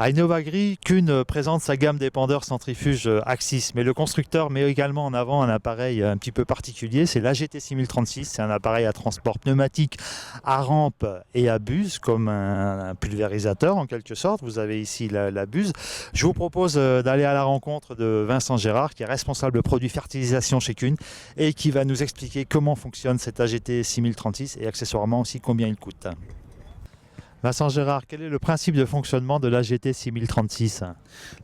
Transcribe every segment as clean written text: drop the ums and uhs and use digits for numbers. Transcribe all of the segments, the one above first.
À Innovagri, Kuhn présente sa gamme d'épandeurs centrifuges Axis, mais le constructeur met également en avant un appareil un petit peu particulier, c'est l'AGT 6036. C'est un appareil à transport pneumatique à rampe et à buse, comme un pulvérisateur en quelque sorte. Vous avez ici la buse. Je vous propose d'aller à la rencontre de Vincent Gérard, qui est responsable produit fertilisation chez Kuhn et qui va nous expliquer comment fonctionne cet AGT 6036 et accessoirement aussi combien il coûte. Vincent Gérard, quel est le principe de fonctionnement de l'AGT 6036?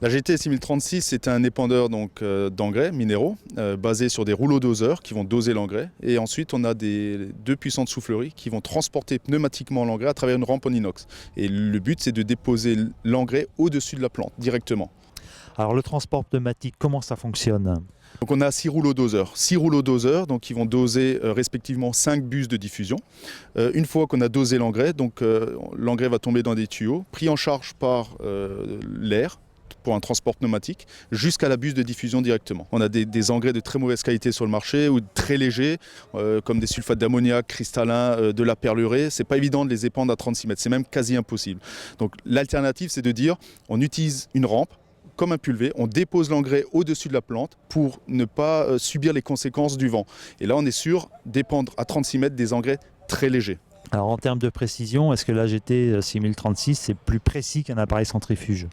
L'AGT 6036, c'est un épandeur d'engrais minéraux basé sur des rouleaux doseurs qui vont doser l'engrais. Et ensuite, on a deux puissantes souffleries qui vont transporter pneumatiquement l'engrais à travers une rampe en inox. Et le but, c'est de déposer l'engrais au-dessus de la plante, directement. Alors le transport pneumatique, comment ça fonctionne? Donc on a 6 rouleaux doseurs. 6 rouleaux doseurs donc qui vont doser respectivement 5 buses de diffusion. Une fois qu'on a dosé l'engrais, l'engrais va tomber dans des tuyaux, pris en charge par l'air pour un transport pneumatique, jusqu'à la buse de diffusion directement. On a des engrais de très mauvaise qualité sur le marché ou très légers, comme des sulfates d'ammoniac, cristallins, de la perlurée. C'est pas évident de les épandre à 36 mètres, c'est même quasi impossible. Donc l'alternative, c'est de dire on utilise une rampe comme un pulvé, on dépose l'engrais au-dessus de la plante pour ne pas subir les conséquences du vent. Et là, on est sûr d'épandre à 36 mètres des engrais très légers. Alors en termes de précision, est-ce que l'AGT 6036 c'est plus précis qu'un appareil centrifuge?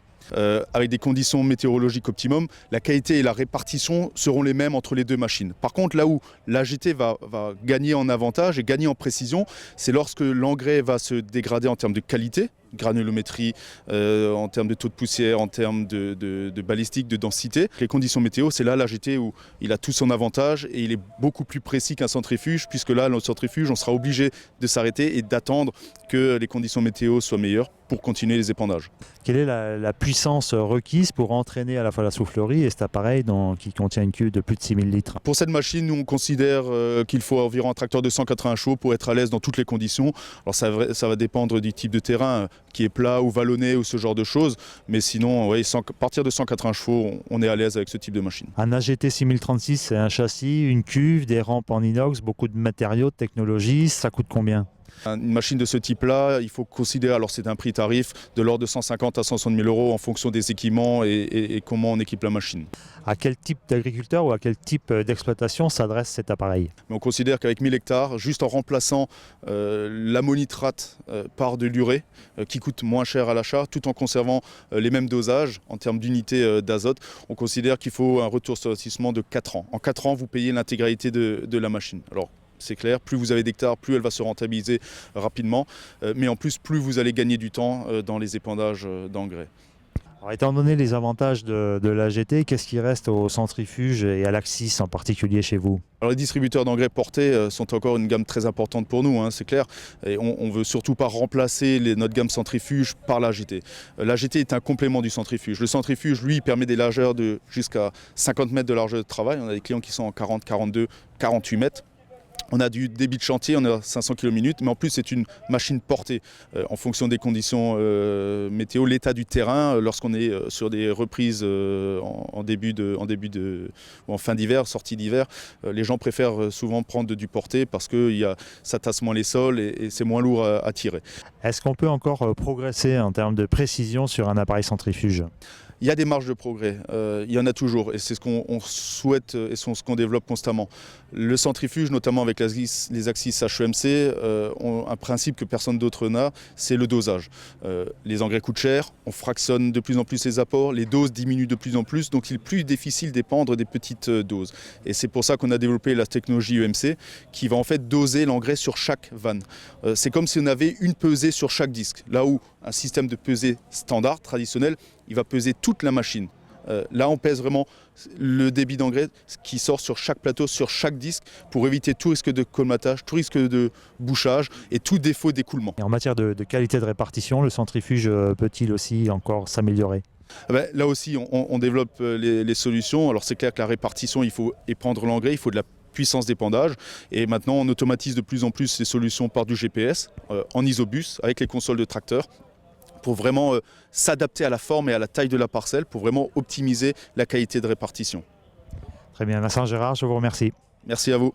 Avec des conditions météorologiques optimum, la qualité et la répartition seront les mêmes entre les deux machines. Par contre, là où l'AGT va gagner en avantage et gagner en précision, c'est lorsque l'engrais va se dégrader en termes de qualité, granulométrie, en termes de taux de poussière, en termes de balistique, de densité. Les conditions météo, c'est là l'AGT où il a tout son avantage et il est beaucoup plus précis qu'un centrifuge, puisque là, le centrifuge, on sera obligé de s'arrêter et d'attendre que les conditions météo soient meilleures pour continuer les épandages. Quelle est la puissance requise pour entraîner à la fois la soufflerie et cet appareil qui contient une cuve de plus de 6000 litres? Pour cette machine, nous on considère qu'il faut environ un tracteur de 180 chevaux pour être à l'aise dans toutes les conditions. Alors ça va dépendre du type de terrain, qui est plat ou vallonné ou ce genre de choses. Mais sinon, ouais, à partir de 180 chevaux, on est à l'aise avec ce type de machine. Un AGT 6036, c'est un châssis, une cuve, des rampes en inox, beaucoup de matériaux, de technologie. Ça coûte combien? Une machine de ce type-là, il faut considérer, alors c'est un prix tarif de l'ordre de 150 à 160 000 euros en fonction des équipements et comment on équipe la machine. À quel type d'agriculteur ou à quel type d'exploitation s'adresse cet appareil? Mais on considère qu'avec 1000 hectares, juste en remplaçant l'ammonitrate par de l'urée, qui coûte moins cher à l'achat, tout en conservant les mêmes dosages en termes d'unités d'azote, on considère qu'il faut un retour sur investissement de 4 ans. En 4 ans, vous payez l'intégralité de la machine. Alors, c'est clair, plus vous avez d'hectares, plus elle va se rentabiliser rapidement. Mais en plus, plus vous allez gagner du temps dans les épandages d'engrais. Alors, étant donné les avantages de l'AGT, qu'est-ce qui reste au centrifuge et à l'Axis en particulier chez vous? Alors les distributeurs d'engrais portés sont encore une gamme très importante pour nous, c'est clair. Et on ne veut surtout pas remplacer notre gamme centrifuge par l'AGT. L'AGT est un complément du centrifuge. Le centrifuge, lui, permet des largeurs de jusqu'à 50 mètres de largeur de travail. On a des clients qui sont en 40, 42, 48 mètres. On a du débit de chantier, on a 500 km/min, mais en plus c'est une machine portée en fonction des conditions météo, l'état du terrain. Lorsqu'on est sur des reprises en fin d'hiver, sortie d'hiver, les gens préfèrent souvent prendre du porté parce que ça tasse moins les sols et c'est moins lourd à tirer. Est-ce qu'on peut encore progresser en termes de précision sur un appareil centrifuge? Il y a des marges de progrès, il y en a toujours et c'est ce qu'on souhaite et ce qu'on développe constamment. Le centrifuge, notamment avec les Axis HEMC, ont un principe que personne d'autre n'a, c'est le dosage. Les engrais coûtent cher, on fractionne de plus en plus les apports, les doses diminuent de plus en plus, donc il est plus difficile d'épandre des petites doses. Et c'est pour ça qu'on a développé la technologie EMC qui va en fait doser l'engrais sur chaque vanne. C'est comme si on avait une pesée sur chaque disque, là où un système de pesée standard, traditionnel, il va peser toute la machine. Là, on pèse vraiment le débit d'engrais qui sort sur chaque plateau, sur chaque disque, pour éviter tout risque de colmatage, tout risque de bouchage et tout défaut d'écoulement. Et en matière de qualité de répartition, le centrifuge peut-il aussi encore s'améliorer? Là aussi, on développe les solutions. Alors c'est clair que la répartition, il faut épandre l'engrais, il faut de la puissance d'épandage. Et maintenant, on automatise de plus en plus ces solutions par du GPS, en isobus, avec les consoles de tracteurs, pour vraiment s'adapter à la forme et à la taille de la parcelle, pour vraiment optimiser la qualité de répartition. Très bien, Vincent Gérard, je vous remercie. Merci à vous.